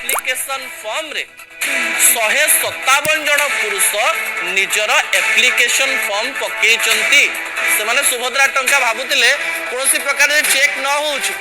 Application form रे 157 जन पुरुष निजर एप्लिकेशन फॉर्म पकईचंती से माने सुभद्रा टंका भाबुतिले कोनोसी प्रकार चेक न होउछ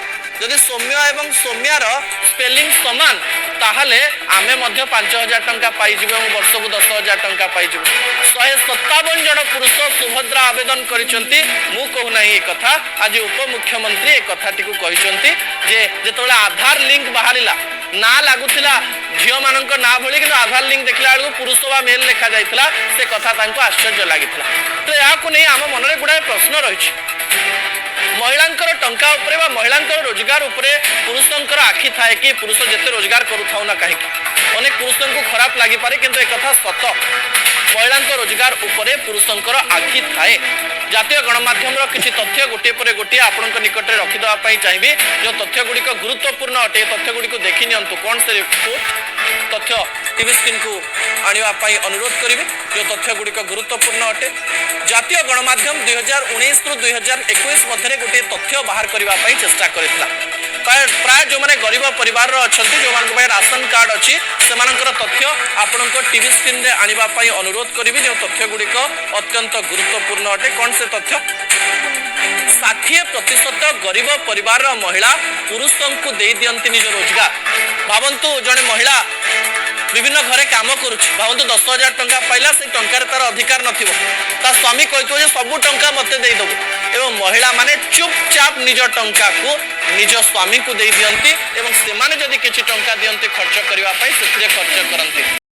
जदि सौम्य एवं सौम्यार स्पेलिंग समान ताहले आमे मध्य 5000 टंका पाइजिबे और वर्ष को 10000 टंका पाइजिबे 157 जन पुरुष सुभद्रा आवेदन करिसंती मु कहू नाही ए कथा आज उपमुख्यमंत्री ए कथाटी को कहिसंती जे जेतोले आधार लिंक बाहरिला ना लागुथिला झियो मानक ना भली कि आधार लिंक देखला बेलू पुरुष वा मेल लिखा जाइथिला से कथा तांको आश्चर्य लागिथिला तो याकू नै आम मन रे गुडा प्रश्न रहिछि महिलांकर टंका उपरे बा महिलांकर रोजगार उपरे पुरुषंकर आखि थाए कि पुरुष जते रोजगार करूथाउ ना काहे अनेक पुरुषन को खराब लागि पारे किंतु एक कथा सत महिलांकर रोजगार उपरे पुरुषंकर आखि थाए जातीय गणमाध्यम किसी तथ्य गोटे पर गोटे आपण निकट में रखिदेवाई चाहिए जो तथ्य गुड़िक गुरुत्वपूर्ण अटे तथ्य गुड़िक देखि नियंतु कौन से रिपोर्ट तथ्य टीवी स्क्रीन को आने अनुरोध करी जो तथ्य गुड़िक गुरुत्वपूर्ण अटे जातीय गणमाध्यम 2019 रु 2021 मध्य गोटे तथ्य बाहर करने चेष्टा करथिला प्राय जो मैंने गरीब परिवार अच्छा जो राशन कार्ड अच्छी से तथ्य आपण टीवी स्क्रीन में आने अनुरोध करी जो तथ्य गुड़िक अत्यंत गुरुत्वपूर्ण अटे कौन से तथ्य 60% गरीब परिवार महिला पुरुषों को दे दियंती निज रोजगार भावंतु जड़े महिला विभिन्न घरे काम करुच्ची भावतु 10,000 टंका पाइला से टंकार तार अधिकार नथिबो ता स्वामी कहतो जे सब टंका मते देई दबो एवं महिला माने चुपचाप निज टंका को निज स्वामी को दे दियंती एवं से माने जदि किछि टंका दियंती खर्च करबा पई सेतिरे खर्च करंती।